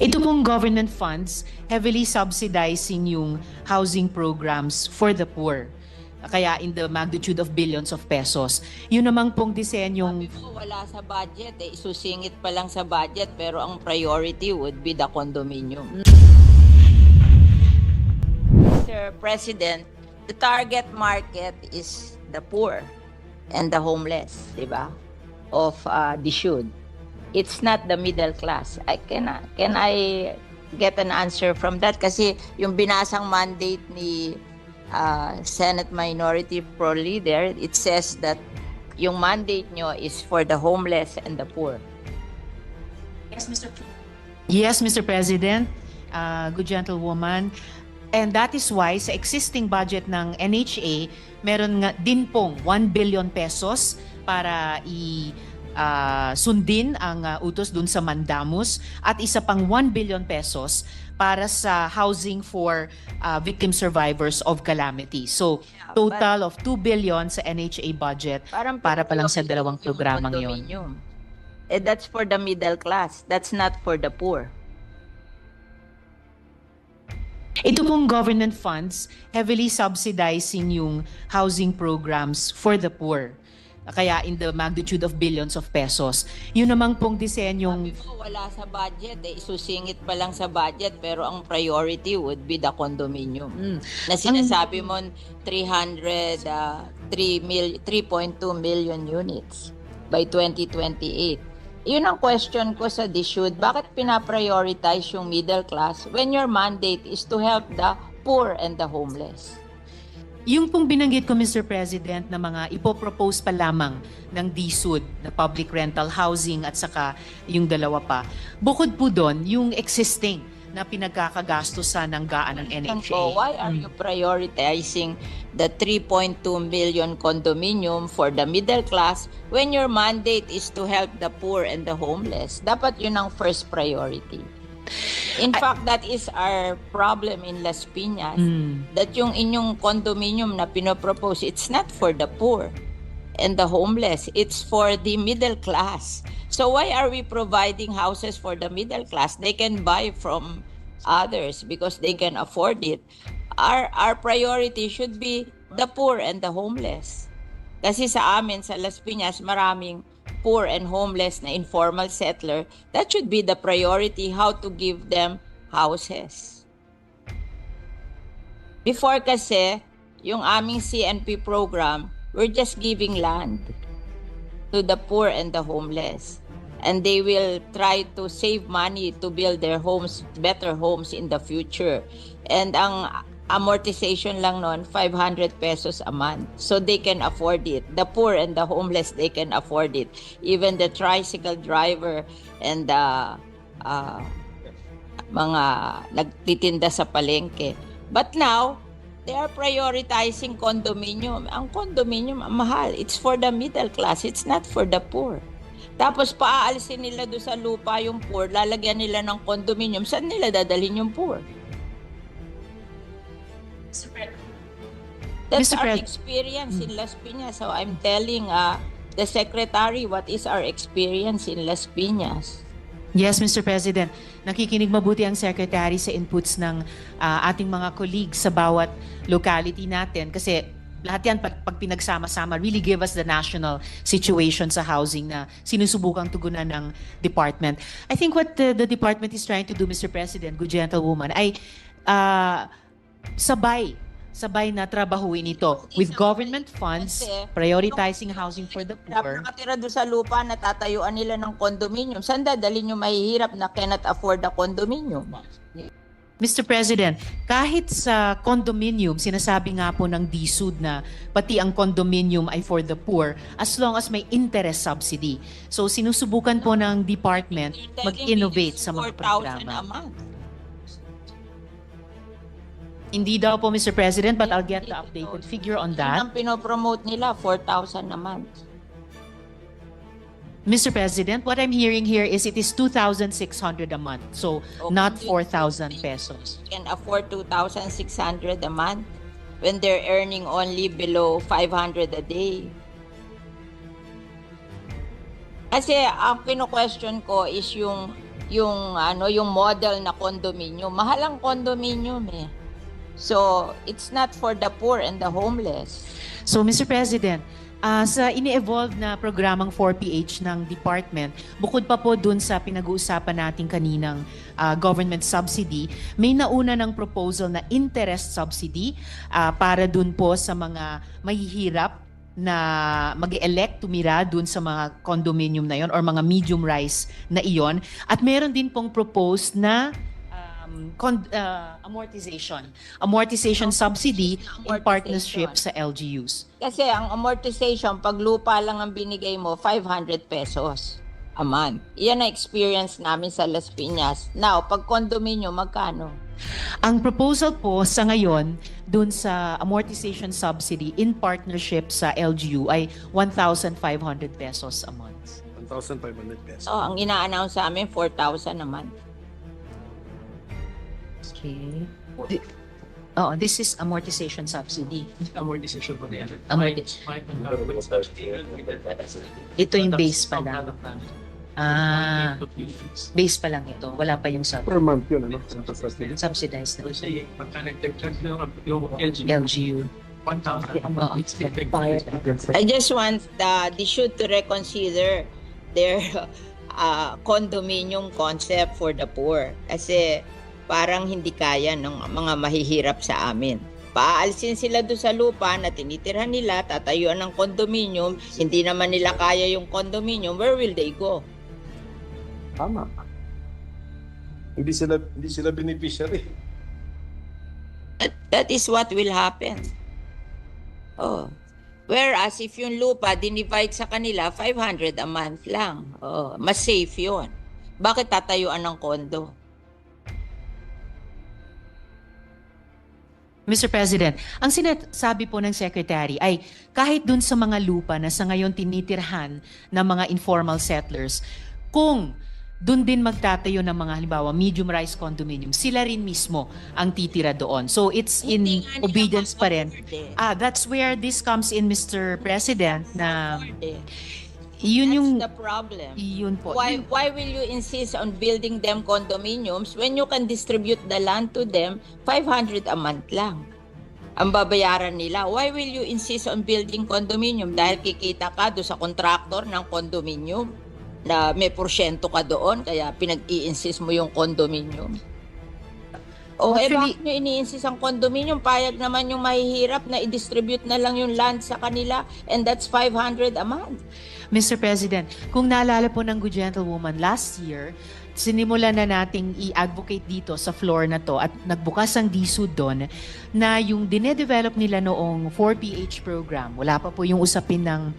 Ito pong government funds heavily subsidizing yung housing programs for the poor. Kaya in the magnitude of billions of pesos. Yun namang pong disenyong... Sabi mo, wala sa budget eh. Isusingit pa lang sa budget pero ang priority would be the condominium. Mr. President, the target market is the poor and the homeless, di ba? Of the should. It's not the middle class. Can I get an answer from that? Kasi yung binasang mandate ni Senate Minority Pro Leader, it says that yung mandate nyo is for the homeless and the poor. Yes, Mr. President, good gentlewoman. And that is why sa existing budget ng NHA, meron nga din pong 1 billion pesos para sundin ang utos dun sa Mandamus at isa pang 1 billion pesos para sa housing for victim survivors of calamity. So, total of 2 billion sa NHA budget para pa lang sa dalawang programang yon. That's for the middle class. That's not for the poor. Ito pong government funds heavily subsidizing yung housing programs for the poor. Kaya in the magnitude of billions of pesos. Yun namang pong disenyong... Sabi mo, wala sa budget eh. Isusingit pa lang sa budget pero ang priority would be the condominium. Na sinasabi mo 3.2 million units by 2028. Yun ang question ko sa DSUD. Bakit pinaprioritize yung middle class when your mandate is to help the poor and the homeless? Yung pong binanggit ko, Mr. President, na mga ipopropose pa lamang ng DSUD na public rental housing at saka yung dalawa pa. Bukod po doon, yung existing na pinagkakagastusan ng gaan ng NHA. So why are you prioritizing the 3.2 million condominium for the middle class when your mandate is to help the poor and the homeless? Dapat yun ang first priority. In fact, that is our problem in Las Piñas. That yung inyong condominium na pinopropose, it's not for the poor and the homeless. It's for the middle class. So why are we providing houses for the middle class? They can buy from others because they can afford it. Our priority should be the poor and the homeless. Kasi sa amin, sa Las Piñas, maraming poor and homeless na informal settler. That should be the priority, how to give them houses. Before kasi, yung aming CNP program, we're just giving land to the poor and the homeless. And they will try to save money to build their homes, better homes in the future. And ang amortization lang nun, 500 pesos a month. So they can afford it. The poor and the homeless, they can afford it. Even the tricycle driver and the mga nagtitinda sa palengke. But now, they are prioritizing condominium. Ang condominium, mahal. It's for the middle class. It's not for the poor. Tapos paaalisin nila doon sa lupa yung poor, lalagyan nila ng condominium. Saan nila dadalhin yung poor? That's our experience in Las Piñas. So I'm telling the Secretary what is our experience in Las Piñas. Yes, Mr. President. Nakikinig mabuti ang Secretary sa inputs ng ating mga colleagues sa bawat locality natin. Kasi lahat yan, pag pinagsama-sama, really give us the national situation sa housing na sinusubukang tugunan ng department. I think what the department is trying to do, Mr. President, good gentlewoman, ay sabay na trabahuin ito with government funds, prioritizing housing for the poor. Nakatira doon sa lupa, natatayuan nila ng condominium. Saan dadalhin yung mahihirap na cannot afford the condominium? Mr. President, kahit sa condominium, sinasabi nga po ng DSUD na pati ang condominium ay for the poor as long as may interest subsidy. So sinusubukan po ng department mag-innovate sa mga programa. Hindi daw po, Mr. President, but I'll get the updated figure on that. Ang pinopromote nila, 4,000 a month. Mr. President, what I'm hearing here is it is 2,600 a month, so not 4,000 pesos. Can afford 2,600 a month when they're earning only below 500 a day. Kasi ang pino-question ko is yung yung model na condominium. Mahal ang condominium eh. So, it's not for the poor and the homeless. So, Mr. President, sa ini-evolve na programang 4PH ng department, bukod pa po dun sa pinag-uusapan natin kaninang government subsidy, may nauna ng proposal na interest subsidy para dun po sa mga mahihirap na mag-elect tumira dun sa mga condominium na yon or mga medium rise na iyon. At meron din pong proposed na amortization subsidy in partnership sa LGUs. Kasi ang amortization, pag lupa lang ang binigay mo, 500 pesos a month. Iyan ang experience namin sa Las Piñas. Now, pag condominium, magkano? Ang proposal po sa ngayon dun sa amortization subsidy in partnership sa LGU ay 1,500 pesos a month. 1,500 pesos. So, ang ina-announce sa amin, 4,000 a month. Okay. This is amortization subsidy. Amortization po na yan. Ito yung base pa lang. Base pa lang ito. Wala pa yung Per month yun, ano? subsidized na Kasi pagka nag-check na yung LGU. 1,000. I just want the should to reconsider their condominium concept for the poor. Kasi parang hindi kaya ng mga mahihirap sa amin. Paalisin sila doon sa lupa na tinitirhan nila, tatayuan ng condominium, hindi naman nila kaya yung condominium, where will they go? Tama. Hindi sila beneficiary. That is what will happen. Oh. Whereas if yung lupa dinivide sa kanila, 500 a month lang. Oh, mas safe yun. Bakit tatayuan ng kondo? Mr. President, ang sinasabi po ng Secretary ay kahit dun sa mga lupa na sa ngayon tinitirhan ng mga informal settlers, kung dun din magtatayo ng mga halimbawa medium-rise condominium, sila rin mismo ang titira doon. So it's in Hindi nga nila obedience pa rin. ma-afford That's where this comes in, Mr. President, na eh. yun yung... That's the problem. Yun po. Why will you insist on building them condominiums when you can distribute the land to them 500 a month lang? Ang babayaran nila. Why will you insist on building condominium? Dahil kikita ka doon sa contractor ng condominium na may porsyento ka doon, kaya pinag-i-insist mo yung condominium. O Actually, bakit nyo ini-insist ang condominium? Payag naman yung mahihirap na i-distribute na lang yung land sa kanila and that's 500 a month. Mr. President, kung naalala po ng Good Gentlewoman last year, sinimulan na nating i-advocate dito sa floor na to at nagbukas ang DSUD doon na yung dinedevelop nila noong 4PH program, wala pa po yung usapin ng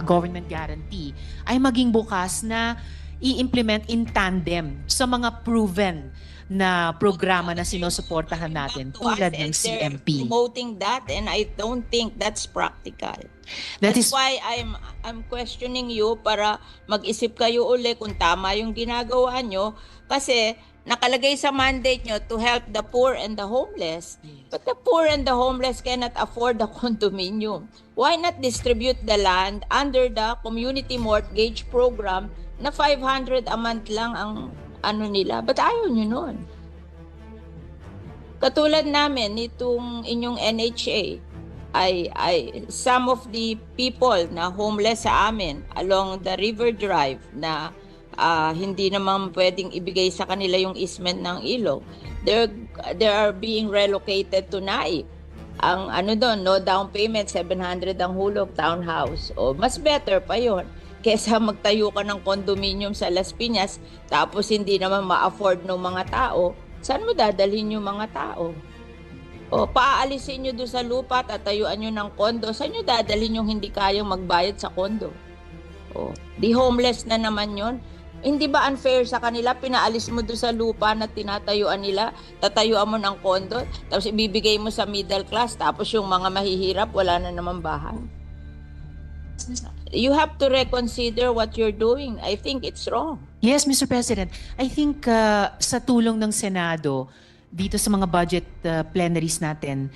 government guarantee, ay maging bukas na i-implement in tandem sa mga proven na programa na sinusuportahan natin tulad ng CMP. Promoting that and I don't think that's practical. That's why I'm questioning you para mag-isip kayo uli kung tama yung ginagawa nyo kasi nakalagay sa mandate nyo to help the poor and the homeless. But the poor and the homeless cannot afford the condominium. Why not distribute the land under the community mortgage program na 500 a month lang ang ano nila? Ba't ayaw nyo nun? Katulad namin, itong inyong NHA, ay some of the people na homeless sa amin along the River Drive na hindi naman pwedeng ibigay sa kanila yung easement ng ilog. They are being relocated to Naik. Ang ano doon, no down payment, 700 ang hulog, townhouse. O mas better pa yon kesa magtayo ka ng condominium sa Las Piñas tapos hindi naman ma-afford ng mga tao. Saan mo dadalhin yung mga tao? O paaalisin nyo doon sa lupa, tatayuan nyo ng kondo. Saan nyo dadalhin yung hindi kayang magbayad sa kondo? O, di homeless na naman yon. Hindi ba unfair sa kanila? Pinaalis mo doon sa lupa na tinatayuan nila, tatayuan mo ng kondo, tapos ibibigay mo sa middle class, tapos yung mga mahihirap, wala na naman bahay. You have to reconsider what you're doing. I think it's wrong. Yes, Mr. President. I think sa tulong ng Senado, dito sa mga budget plenaries natin,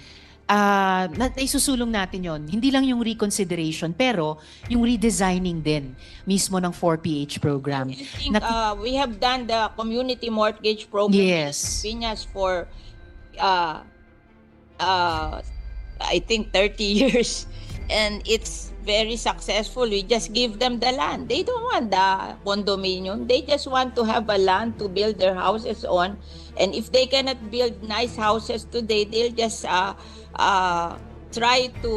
isusulong natin yon. Hindi lang yung reconsideration, pero yung redesigning din mismo ng 4PH program. I think we have done the community mortgage program in Yes. Piñas for I think 30 years, and it's very successful. We just give them the land. They don't want the condominium. They just want to have a land to build their houses on. And if they cannot build nice houses today, they'll just try to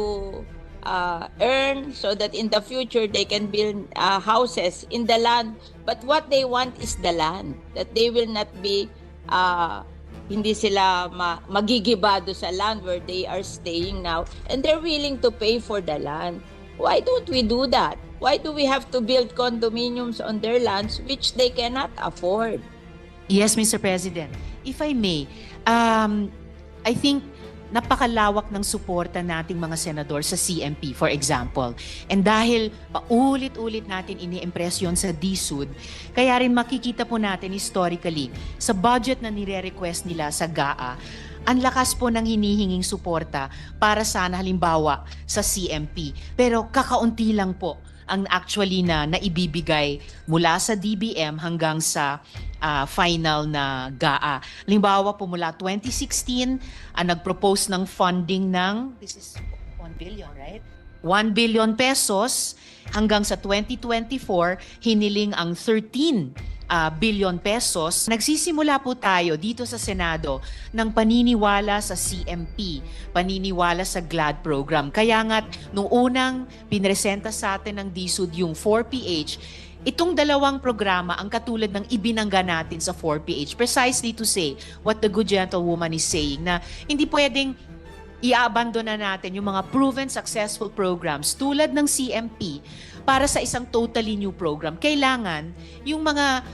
earn so that in the future they can build houses in the land. But what they want is the land, that they will not be hindi sila magigibado sa land where they are staying now, and they're willing to pay for the land. Why don't we do that? Why do we have to build condominiums on their lands which they cannot afford? Yes, Mr. President. If I may, I think napakalawak ng suporta nating mga senador sa CMP, for example. And dahil paulit-ulit natin ini-impress yun sa DSUD, kaya rin makikita po natin historically sa budget na nire-request nila sa GAA, ang lakas po ng hinihinging suporta para sana halimbawa sa CMP. Pero kakaunti lang po ang actually na naibibigay mula sa DBM hanggang sa final na GAA. Halimbawa po mula 2016, nag-propose ng funding ng, this is 1 billion, right? 1 billion pesos hanggang sa 2024, hiniling ang 13 billion pesos. Nagsisimula po tayo dito sa Senado ng paniniwala sa CMP, paniniwala sa GLAD program. Kaya nga't nung unang pinresenta sa atin ng DSUD yung 4PH, itong dalawang programa ang katulad ng ibinangga natin sa 4PH, precisely to say what the good gentlewoman is saying, na hindi pwedeng i-abandona natin yung mga proven successful programs tulad ng CMP para sa isang totally new program. Kailangan yung mga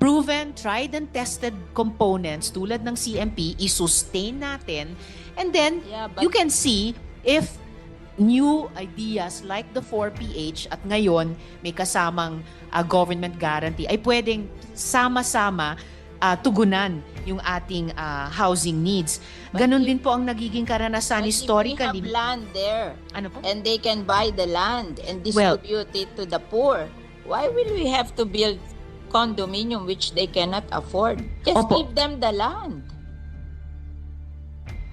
proven, tried and tested components tulad ng CMP, i-sustain natin, and then you can see if new ideas like the 4PH at ngayon may kasamang government guarantee ay pwedeng sama-sama tugunan yung ating housing needs. Ganon din po ang nagiging karanasan historically. If we have land there, Ano po? and they can buy the land and distribute it to the poor, why will we have to build condominium which they cannot afford? Just Opo. give them the land.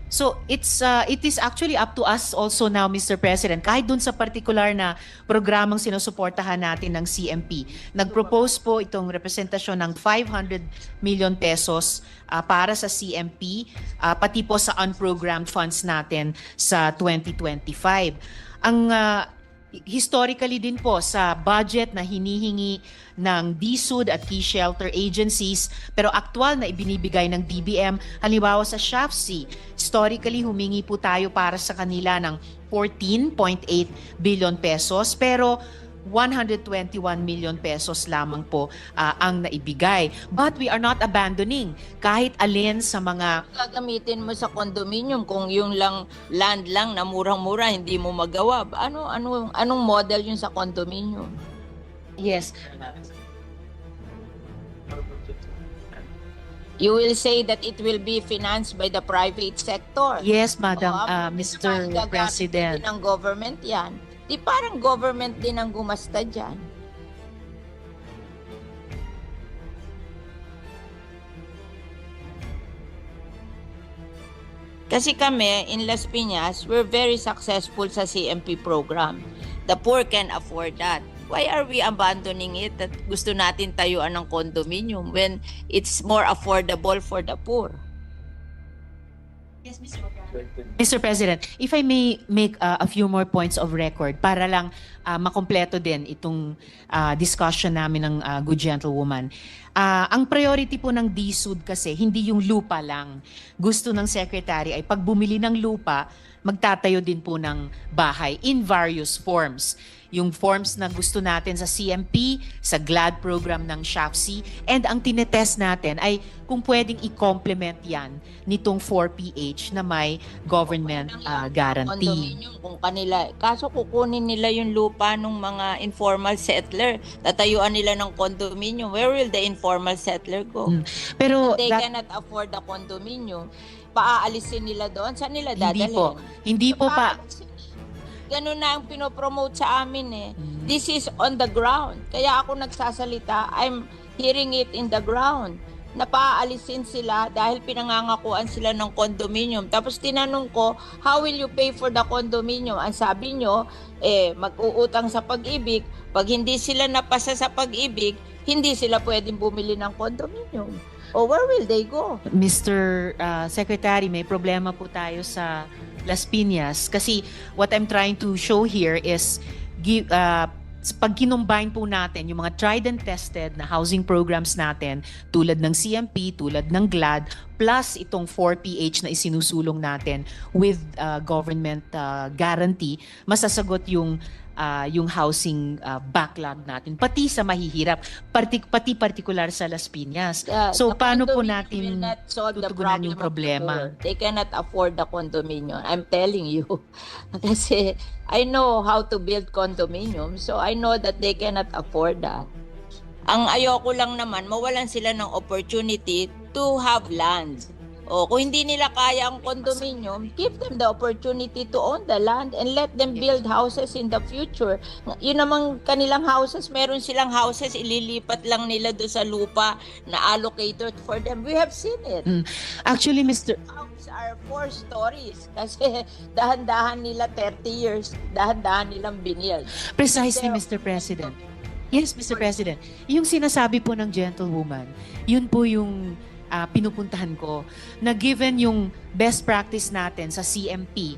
So it is actually up to us also now, Mr. President, kahit dun sa particular na programang sinusuportahan natin ng CMP. Nag-propose po itong representasyon ng 500 million pesos para sa CMP, pati po sa unprogrammed funds natin sa 2025. Ang historically din po sa budget na hinihingi ng DSUD at key shelter agencies pero aktual na ibinibigay ng DBM, halimbawa sa SHAFC, historically humingi po tayo para sa kanila ng 14.8 billion pesos pero 121 million pesos lamang po ang naibigay. But we are not abandoning kahit alin sa mga Gagamitin mo sa condominium kung yung land lang na murang-mura hindi mo magawa. Anong model yun sa condominium? yes. You will say that it will be financed by the private sector. Yes, Madam Di Mr. ba, gagastusin President. din ng government yan. Di parang government din ang gumasta dyan. Kasi kami, in Las Piñas, we're very successful sa CMP program. The poor can afford that. Why are we abandoning it that gusto natin tayuan ng condominium when it's more affordable for the poor? Mr. President, if I may make a few more points of record para lang makompleto din itong discussion namin ng good gentlewoman. Ang priority po ng DSUD kasi hindi yung lupa lang. Gusto ng Secretary ay pag bumili ng lupa, magtatayo din po ng bahay in various forms. Yung forms na gusto natin sa CMP, sa GLAD program ng SHAFC, and ang tinetest natin ay kung pwedeng i-complement yan nitong 4PH na may government guarantee. Condominium kung kanila. Kaso kukunin nila yung lupa ng mga informal settler. Tatayuan nila ng condominium. Where will the informal settler go. Pero They that- cannot afford the condominium. Paaalisin nila doon, saan nila hindi dadalhin? po. Hindi po pa. Ganun na ang pinopromote sa amin eh. This is on the ground. Kaya ako nagsasalita, I'm hearing it in the ground. Napaalisin sila dahil pinangangakuan sila ng condominium. Tapos tinanong ko, how will you pay for the condominium? Ang sabi nyo, mag-uutang sa Pag-ibig. Pag hindi sila napasa sa Pag-ibig, hindi sila pwedeng bumili ng condominium. O where will they go? Mr. Secretary, may problema po tayo sa Las Piñas kasi what I'm trying to show here is pag kinumbine po natin yung mga tried and tested na housing programs natin tulad ng CMP, tulad ng GLAD, plus itong 4PH na isinusulong natin with government guarantee, masasagot yung housing backlog natin, pati sa mahihirap, pati partikular sa Las Piñas. So, The paano po condominium natin will not solve the tutugunan yung problem of the problema? poor. They cannot afford the condominium. I'm telling you. Kasi I know how to build condominium, so I know that they cannot afford that. Ang ayoko lang naman, mawalan sila ng opportunity to have land. O kung hindi nila kaya ang condominium, give them the opportunity to own the land and let them build houses in the future. Yun namang kanilang houses, meron silang houses, ililipat lang nila doon sa lupa na allocated for them. We have seen it. Actually, Mr. Houses are 4 stories kasi dahan-dahan nila 30 years, dahan-dahan nilang binild. Precisely, Mr. President. Yes, Mr. President. Yung sinasabi po ng gentlewoman, yun po yung pinupuntahan ko, na given yung best practice natin sa CMP,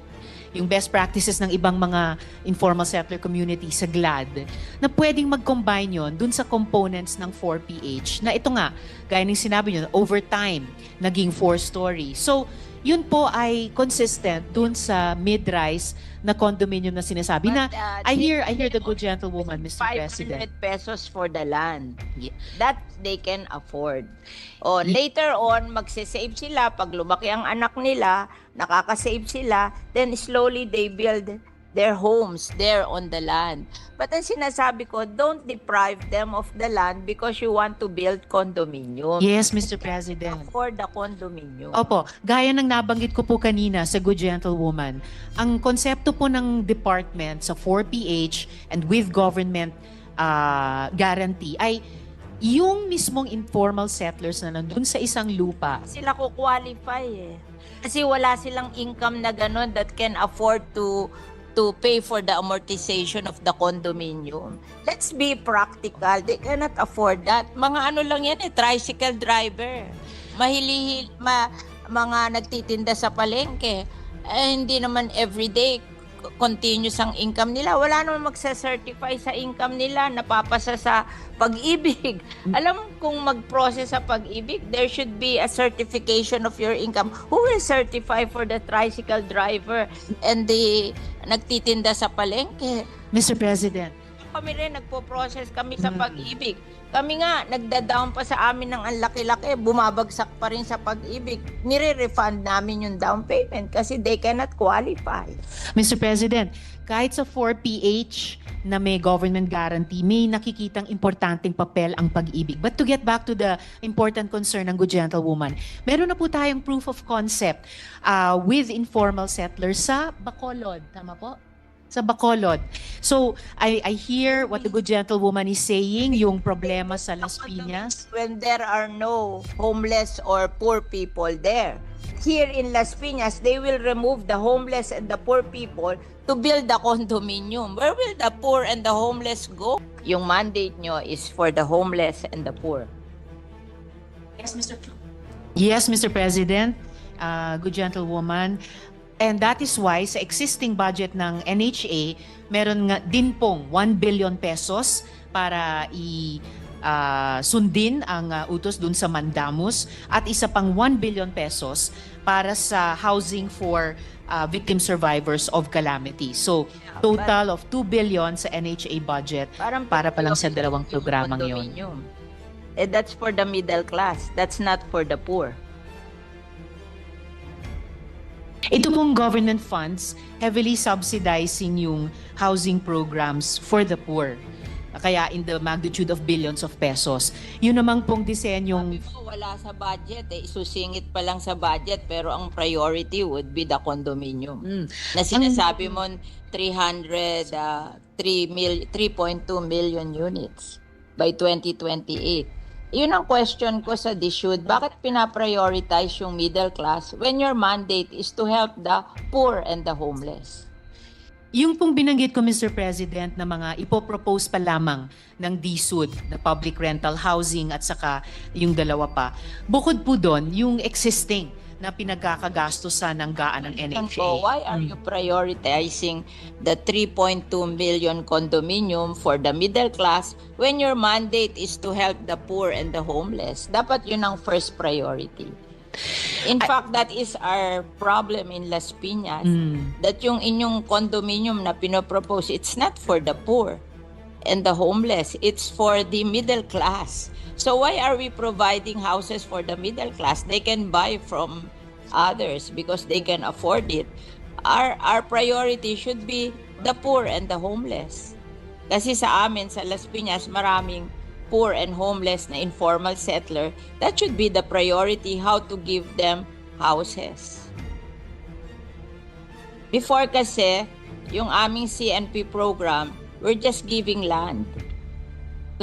yung best practices ng ibang mga informal settler community sa GLAD, na pwedeng mag-combine yon dun sa components ng 4PH, na ito nga, gaya ng sinabi nyo, over time, naging 4-story. So, yun po ay consistent dun sa mid-rise na condominium na sinasabi na I hear the good gentlewoman, Mr. 500 President. pesos for the land. That they can afford. O later on, magsisave sila. Pag lumaki ang anak nila, nakakasave sila, then slowly they build their homes there on the land. But ang sinasabi ko, don't deprive them of the land because you want to build condominium. Yes, Mr. President. For the condominium. Opo, gaya ng nabanggit ko po kanina sa Good Gentlewoman, ang konsepto po ng department sa 4PH and with government guarantee ay yung mismong informal settlers na nandun sa isang lupa. Sila ko qualify eh. Kasi wala silang income na gano'n that can afford to pay for the amortization of the condominium. Let's be practical. They cannot afford that. Mga ano lang yan tricycle driver. Mga nagtitinda sa palengke. Hindi naman everyday continuous ang income nila. Wala naman magsa-certify sa income nila, napapasa sa Pag-ibig. Alam mo, kung mag-process sa Pag-ibig, there should be a certification of your income. Who will certify for the tricycle driver and the nagtitinda sa palengke? Mr. President. Kami rin, nagpo-process kami sa Pag-ibig. Kami nga, nagda-down pa sa amin ng ang laki-laki, bumabagsak pa rin sa Pag-ibig. Nire-refund namin yung down payment kasi they cannot qualify. Mr. President, kahit sa 4PH na may government guarantee, may nakikitang importanteng papel ang Pag-ibig. But to get back to the important concern ng Good Gentlewoman, meron na po tayong proof of concept with informal settlers sa Bacolod. Tama po? Sa Bacolod. So, I hear what the Good Gentlewoman is saying, yung problema sa Las Piñas. When there are no homeless or poor people there. Here in Las Piñas, they will remove the homeless and the poor people to build the condominium. Where will the poor and the homeless go? Yung mandate nyo is for the homeless and the poor. Yes, Mr. President, Good Gentlewoman. And that is why sa existing budget ng NHA, meron nga din pong 1 billion pesos para sundin ang utos dun sa Mandamus at isa pang 1 billion pesos para sa housing for victim survivors of calamity. So, total of 2 billion sa NHA budget para pa lang sa dalawang programang yon. That's for the middle class. That's not for the poor. Ito pong government funds heavily subsidizing yung housing programs for the poor. Kaya in the magnitude of billions of pesos. Yun namang pong disenyong Sabi mo, wala sa budget eh. Isusingit pa lang sa budget pero ang priority would be the condominium. Na sinasabi mo 3.2 million units by 2028. Yun ang question ko sa DSUD. Bakit pinaprioritize yung middle class when your mandate is to help the poor and the homeless? yung pong binanggit ko, Mr. President, na mga ipopropose pa lamang ng DSUD, na public rental housing at saka yung dalawa pa. Bukod po doon, yung existing na pinagkakagastusan ng gaan ng NHA. Why are you prioritizing the 3.2 million condominium for the middle class when your mandate is to help the poor and the homeless? Dapat yun ang first priority. In fact, that is our problem in Las Piñas. That yung inyong condominium na pinopropose, it's not for the poor and the homeless. It's for the middle class. So why are we providing houses for the middle class? They can buy from others because they can afford it. Our priority should be the poor and the homeless. Kasi sa amin, sa Las Piñas, maraming poor and homeless na informal settler. That should be the priority, how to give them houses. Before kasi, yung aming CNP program, we're just giving land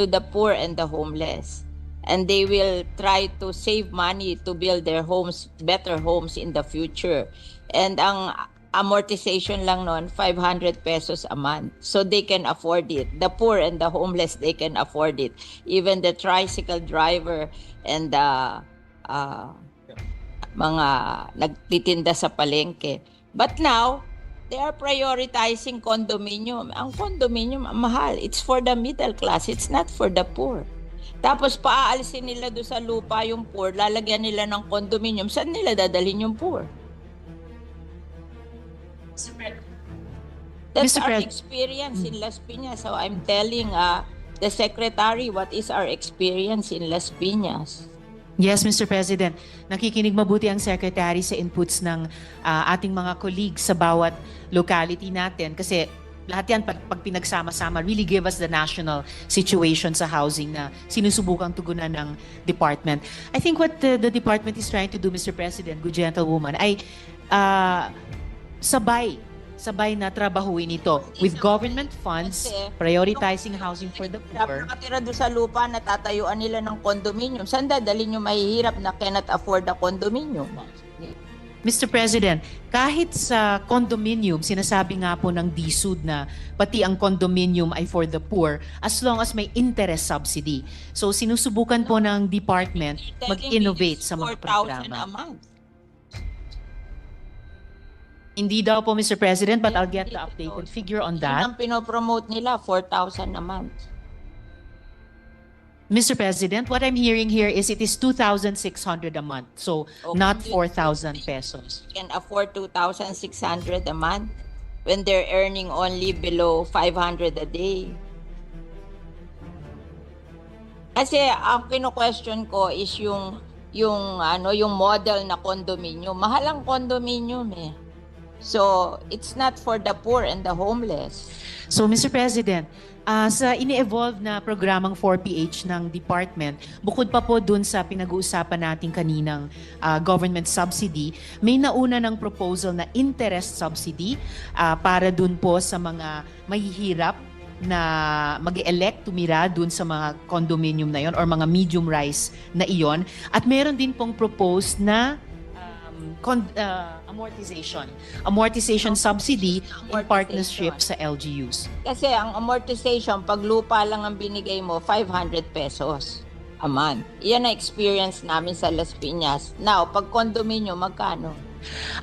to the poor and the homeless. And they will try to save money to build their homes, better homes in the future. And ang amortization lang noon, 500 pesos a month. So they can afford it. The poor and the homeless, they can afford it. Even the tricycle driver and the mga nagtitinda sa palengke. But now, they are prioritizing condominium. Ang condominium, mahal. It's for the middle class. It's not for the poor. Tapos paaalisin nila doon sa lupa yung poor, lalagyan nila ng condominium. Saan nila dadalhin yung poor? That's Mr. our Pres- experience in Las Piñas. So I'm telling the secretary what is our experience in Las Piñas. Yes, Mr. President. Nakikinig mabuti ang Secretary sa inputs ng ating mga colleagues sa bawat locality natin kasi lahat yan pag pinagsama-sama really give us the national situation sa housing na sinusubukang tugunan ng department. I think what the department is trying to do, Mr. President, good gentlewoman, ay sabay na trabahuin ito with government funds, prioritizing housing for the poor. Nakatira doon sa lupa, natatayuan nila ng condominium. Saan dadalhin yung mahihirap na cannot afford the condominium? Mr. President, kahit sa condominium, sinasabi nga po ng DSUD na pati ang condominium ay for the poor as long as may interest subsidy. So sinusubukan po ng department mag-innovate sa mga 4,000 a programa. month. Hindi daw po, Mr. President, but I'll get the updated figure on Yun that. ang pinopromote nila, 4,000 a month. Mr. President, what I'm hearing here is it is 2,600 a month. So not 4,000 pesos. Can afford 2,600 a month when they're earning only below 500 a day. Kasi ang kino-question ko is yung model na condominium. Mahal ang condominium eh. So it's not for the poor and the homeless. So, Mr. President, sa ini-evolve na programang 4PH ng department, bukod pa po dun sa pinag-uusapan natin kaninang government subsidy, may nauna ng proposal na interest subsidy para dun po sa mga mahihirap na mag-elect tumira dun sa mga condominium na yon or mga medium rise na iyon. At meron din pong proposed na amortization subsidy in partnership sa LGUs. Kasi ang amortization, pag lupa lang ang binigay mo, 500 pesos a month. Iyan ang experience namin sa Las Piñas. Now, pag condominium, magkano?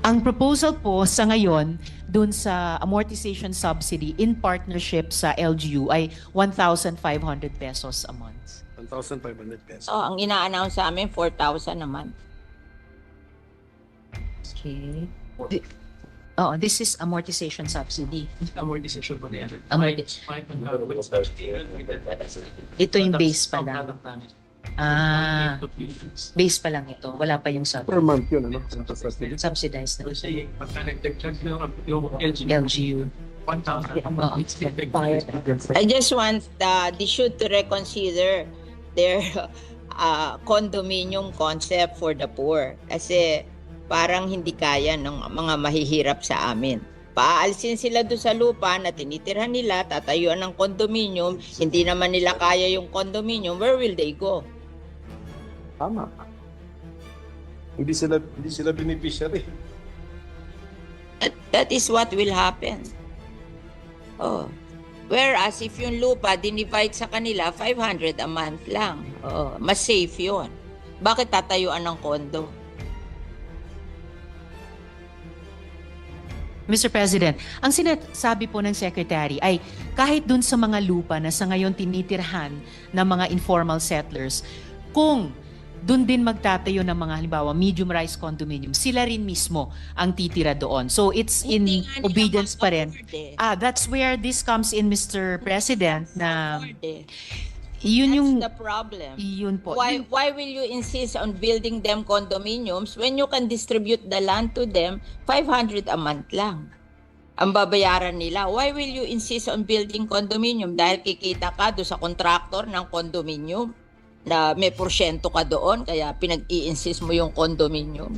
Ang proposal po sa ngayon dun sa amortization subsidy in partnership sa LGU ay 1,500 pesos a month. 1,500 pesos. So, ang ina-announce sa amin, 4,000 a month. Okay. This is amortization subsidy. Amortization po na yan. Ito yung base pa lang. Base pa lang ito. Wala pa yung Per month yun, ano? subsidized na Kasi pagka nagdagdag na yung LG, LGU. 1,000. I just want the should to reconsider their condominium concept for the poor. Kasi parang hindi kaya ng mga mahihirap sa amin. Paalisin sila doon sa lupa na tinitirhan nila, tatayuan ng condominium, hindi naman nila kaya yung condominium, where will they go? Tama. Hindi sila beneficiary. That is what will happen. Oh. Whereas if yung lupa dinivide sa kanila 500 a month lang. Oh, mas safe 'yon. Bakit tatayuan ng kondo? Mr. President, ang sinasabi po ng Secretary ay kahit dun sa mga lupa na sa ngayon tinitirhan ng mga informal settlers, kung dun din magtatayo ng mga halimbawa medium-rise condominium, sila rin mismo ang titira doon. So it's in Hindi nga nila obedience pa rin. ma-afford eh. That's where this comes in, Mr. President, na Afford eh. yun That's yung the problem. yun po. Why will you insist on building them condominiums when you can distribute the land to them 500 a month lang? Ang babayaran nila. Why will you insist on building condominium? Dahil kikita ka doon sa contractor ng condominium na may porsyento ka doon, kaya pinag-i-insist mo yung condominium.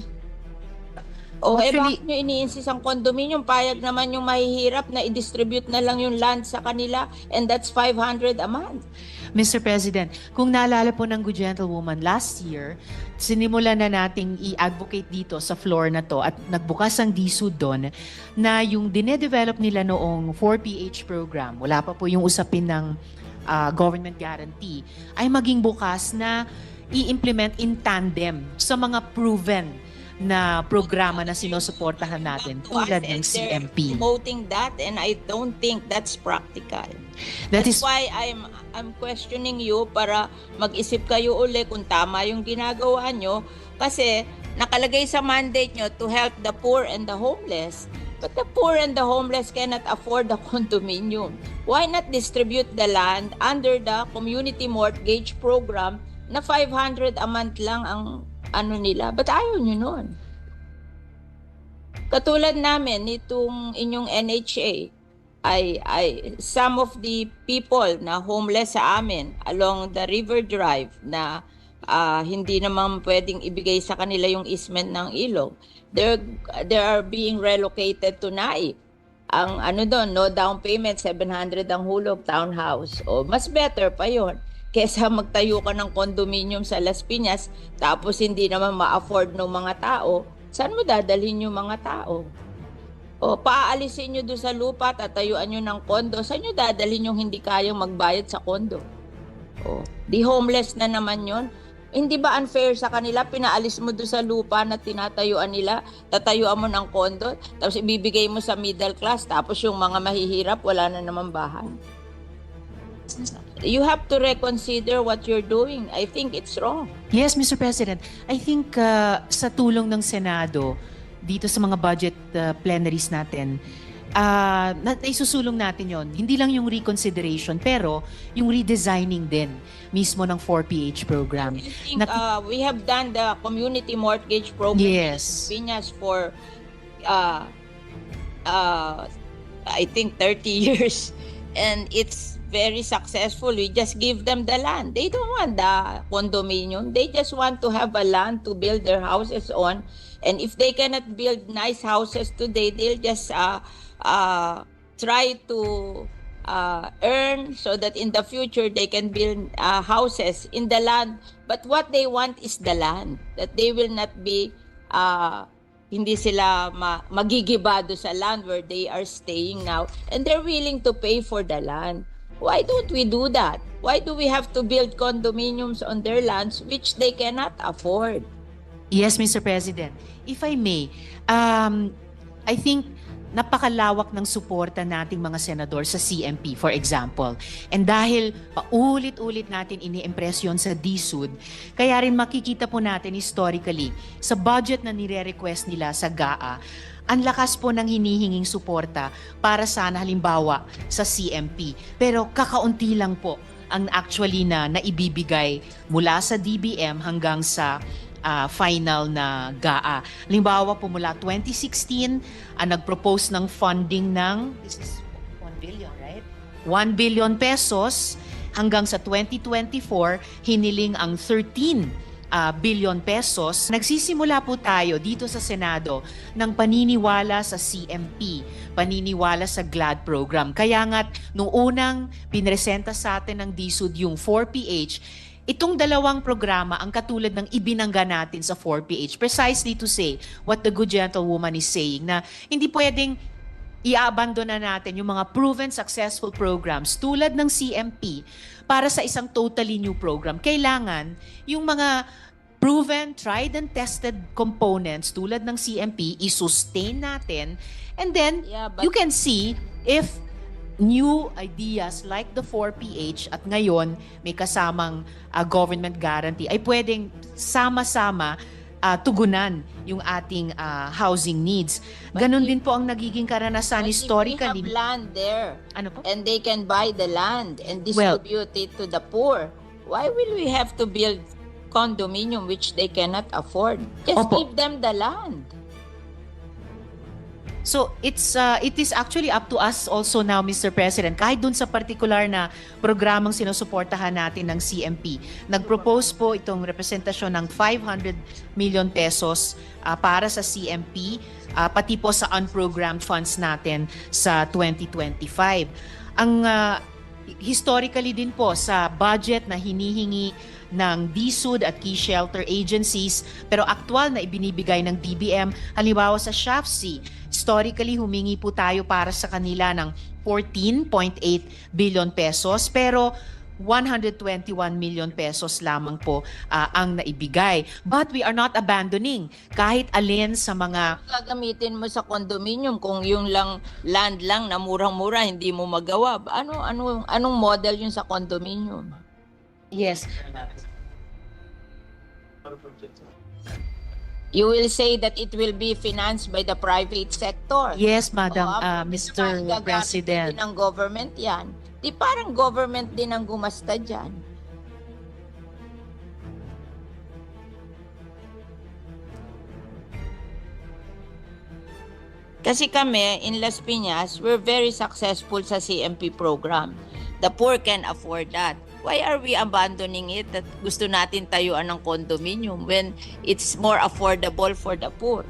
O Actually, bakit nyo ini-insist ang condominium? Payag naman yung mahihirap na i-distribute na lang yung land sa kanila, and that's 500 a month. Mr. President, kung naalala po ng Good Gentlewoman last year, sinimulan na nating i-advocate dito sa floor na to at nagbukas ang DSUD doon na yung dinedevelop nila noong 4PH program, wala pa po yung usapin ng government guarantee, ay maging bukas na i-implement in tandem sa mga proven na programa na sinusuportahan natin tulad ng CMP. Promoting that, and I don't think that's practical. That's why I'm questioning you para mag-isip kayo uli kung tama yung ginagawa nyo, kasi nakalagay sa mandate nyo to help the poor and the homeless. But the poor and the homeless cannot afford the condominium. Why not distribute the land under the community mortgage program na 500 a month lang ang ano nila? Ba't ayaw nyo nun? Katulad namin, itong inyong NHA, ay some of the people na homeless sa amin along the River Drive na hindi naman pwedeng ibigay sa kanila yung easement ng ilog, they are being relocated to Naik. Ang ano doon, no down payment, 700 ang hulog, townhouse. O mas better pa yon kesa magtayo ka ng condominium sa Las Piñas tapos hindi naman ma-afford ng mga tao. Saan mo dadalhin yung mga tao? O paaalisin nyo doon sa lupa, tatayuan nyo ng kondo, saan nyo dadalhin yung hindi kayang magbayad sa kondo? O, di homeless na naman yon. Hindi ba unfair sa kanila? Pinaalis mo doon sa lupa na tinatayuan nila, tatayuan mo ng kondo, tapos ibibigay mo sa middle class, tapos yung mga mahihirap, wala na naman bahay. You have to reconsider what you're doing. I think it's wrong. Yes, Mr. President. I think sa tulong ng Senado, dito sa mga budget plenaries natin, isusulong natin yon. Hindi lang yung reconsideration, pero yung redesigning din mismo ng 4PH program. I think we have done the community mortgage program Yes. in Piñas for I think 30 years, and it's very successful. We just give them the land. They don't want the condominium. They just want to have a land to build their houses on. And if they cannot build nice houses today, they'll just try to earn so that in the future they can build houses in the land. But what they want is the land. That they will not be, hindi sila magigibado sa land where they are staying now. And they're willing to pay for the land. Why don't we do that? Why do we have to build condominiums on their lands which they cannot afford? Yes, Mr. President. If I may, I think napakalawak ng suporta nating mga senador sa CMP, for example. And dahil paulit-ulit natin ini-impress yun sa DSUD, kaya rin makikita po natin historically sa budget na nire-request nila sa GAA, ang lakas po ng hinihinging suporta para sana halimbawa sa CMP. Pero kakaunti lang po ang actually na naibibigay mula sa DBM hanggang sa final na GAA. Halimbawa po mula 2016, nag-propose ng funding ng billion, right? 1 billion pesos hanggang sa 2024, hiniling ang 13 billion pesos. Nagsisimula po tayo dito sa Senado ng paniniwala sa CMP, paniniwala sa GLAD program. Kaya nga't nung unang pinresenta sa atin ng DSUD yung 4PH, itong dalawang programa ang katulad ng ibinangga natin sa 4PH, precisely to say what the good gentlewoman is saying, na hindi pwedeng i-abandona natin yung mga proven successful programs tulad ng CMP para sa isang totally new program. Kailangan yung mga proven, tried and tested components tulad ng CMP, i-sustain natin, and then Yeah, but you can see if new ideas like the 4PH at ngayon may kasamang government guarantee ay pwedeng sama-sama tugunan yung ating housing needs. Ganon din po ang nagiging karanasan but historically. if we have land there, Ano po? and they can buy the land and Well- distribute it to the poor, why will we have to build condominium which they cannot afford? Just Opo. give them the land. So it is actually up to us also now, Mr. President, kahit dun sa particular na programang sinusuportahan natin ng CMP. Nag-propose po itong representasyon ng 500 million pesos para sa CMP, pati po sa unprogrammed funds natin sa 2025. Ang historically din po sa budget na hinihingi ng DSUD at key shelter agencies pero aktual na ibinibigay ng DBM, halimbawa sa SHAFC, historically humingi po tayo para sa kanila ng 14.8 billion pesos pero 121 million pesos lamang po ang naibigay. But we are not abandoning kahit alin sa mga Gagamitin mo sa condominium kung yung lang land lang na murang-mura hindi mo magawa. Anong model yun sa condominium? yes. You will say that it will be financed by the private sector. Yes, Madam Oo, Mr. gagamit President. din ng government yan. Di parang government din ang gumasta dyan. Kasi kami, in Las Piñas, we're very successful sa CMP program. The poor can afford that. Why are we abandoning it that gusto natin tayuan ng condominium when it's more affordable for the poor?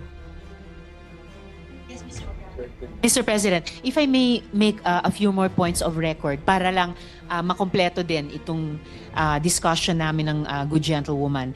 Mr. President, if I may make a few more points of record para lang makompleto din itong discussion namin ng good gentlewoman.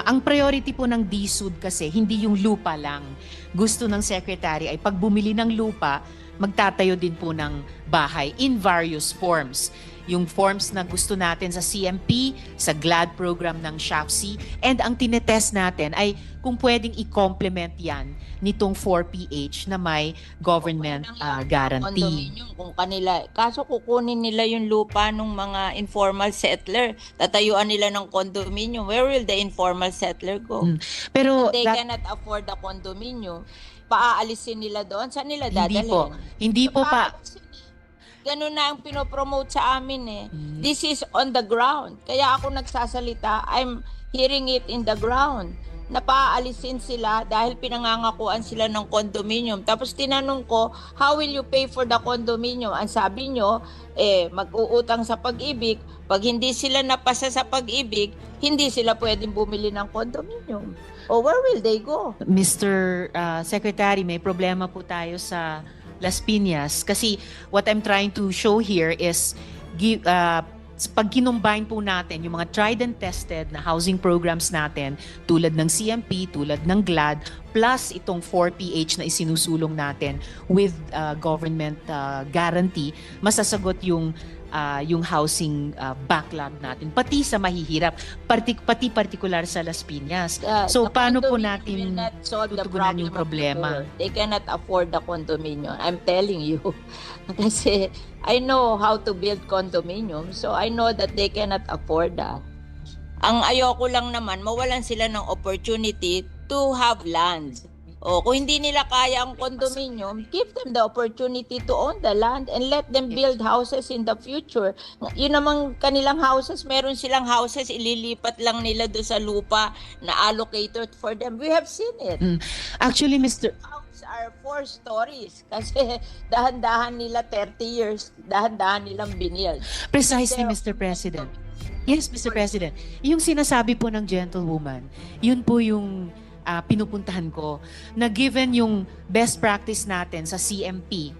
Ang priority po ng DSUD kasi hindi yung lupa lang. Gusto ng Secretary ay pag bumili ng lupa, magtatayo din po ng bahay in various forms. Yung forms na gusto natin sa CMP, sa GLAD program ng SHAFC, and ang tinetest natin ay kung pwedeng i-complement yan nitong 4PH na may government guarantee. Condominium kung kanila. Kaso kukunin nila yung lupa ng mga informal settler. Tatayuan nila ng condominium. Where will the informal settler go? Pero They that- cannot afford the condominium. Paaalisin nila doon. Saan nila hindi dadalhin? po. Hindi po pa. Ganun na ang pinopromote sa amin eh. This is on the ground. Kaya ako nagsasalita, I'm hearing it in the ground. Napaalisin sila dahil pinangangakuan sila ng condominium. Tapos tinanong ko, how will you pay for the condominium? Ang sabi nyo, mag-uutang sa Pag-ibig. Pag hindi sila napasa sa Pag-ibig, hindi sila pwedeng bumili ng condominium. O where will they go? Mr. Secretary, may problema po tayo sa Las Piñas kasi what I'm trying to show here is pag kinumbine po natin yung mga tried and tested na housing programs natin tulad ng CMP, tulad ng GLAD, plus itong 4PH na isinusulong natin with government guarantee, masasagot yung housing backlog natin, pati sa mahihirap, pati particular sa Las Piñas. So, The paano po condominium will natin not solve the tutugunan problem yung of the problema? poor. They cannot afford the condominium. I'm telling you. Kasi I know how to build condominium, so I know that they cannot afford that. Ang ayoko lang naman, mawalan sila ng opportunity to have land. O kung hindi nila kaya ang condominium, give them the opportunity to own the land and let them build houses in the future. Yun namang kanilang houses, meron silang houses, ililipat lang nila doon sa lupa na allocated for them. We have seen it. Actually, Mr. House are 4 stories kasi dahan-dahan nila 30 years, dahan-dahan nilang binild. Precisely, Mr. President. Yes, Mr. President. Yung sinasabi po ng gentlewoman, yun po yung pinupuntahan ko, na given yung best practice natin sa CMP,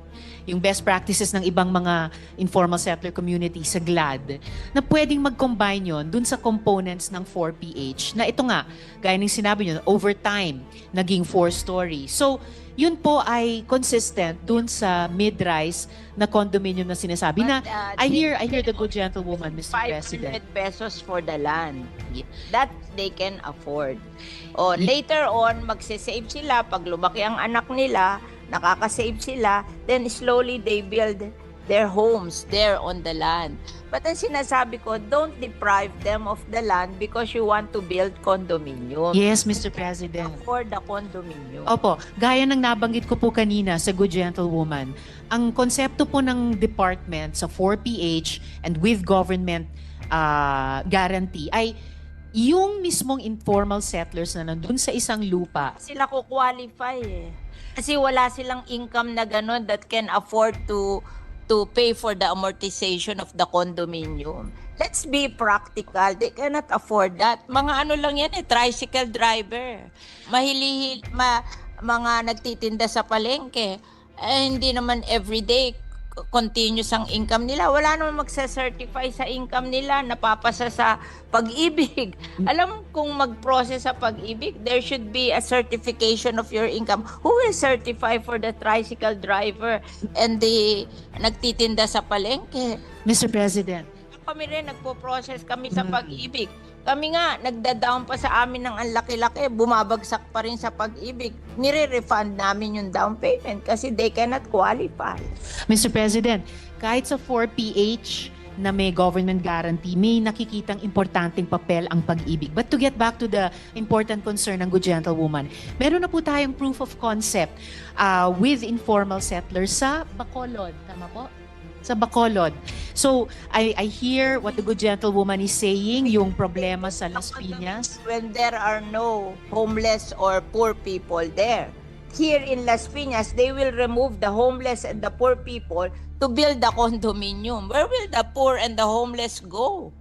yung best practices ng ibang mga informal settler community sa GLAD, na pwedeng mag-combine yun dun sa components ng 4PH, na ito nga, gaya ng sinabi nyo, over time, naging 4-story. So, yun po ay consistent dun sa mid-rise na condominium na sinasabi na, I hear the good gentlewoman, Mr. 500 President. pesos for the land. That they can afford. O later on, magsisave sila. Pag lumaki ang anak nila, nakakasave sila, then slowly they build their homes there on the land. But ang sinasabi ko, don't deprive them of the land because you want to build condominium. Yes, Mr. President. For the condominium. Opo, gaya ng nabanggit ko po kanina sa Good Gentlewoman, ang konsepto po ng department sa 4PH and with government guarantee ay yung mismong informal settlers na nandun sa isang lupa. Sila ko qualify eh. Kasi wala silang income na gano'n that can afford to pay for the amortization of the condominium. Let's be practical. They cannot afford that. Mga ano lang yan eh, tricycle driver. Mga nagtitinda sa palengke. Hindi naman everyday continuous ang income nila. Wala naman magsa-certify sa income nila, napapasa sa pag-ibig. Alam kung mag-process sa pag-ibig, there should be a certification of your income. Who will certify for the tricycle driver and the nagtitinda sa palengke? Mr. President. Kami rin, nagpo-process kami sa pag-ibig. Kami nga, nagda-down pa sa amin ng ang laki-laki, bumabagsak pa rin sa pag-ibig. Nire-refund namin yung down payment kasi they cannot qualify. Mr. President, kahit sa 4PH na may government guarantee, may nakikitang importanteng papel ang pag-ibig. But to get back to the important concern ng Good Gentlewoman, meron na po tayong proof of concept with informal settlers sa Bacolod. Tama po? Sa Bacolod. So, I hear what the Good Gentlewoman is saying, yung problema sa Las Piñas. When there are no homeless or poor people there. Here in Las Piñas, they will remove the homeless and the poor people to build the condominium. Where will the poor and the homeless go?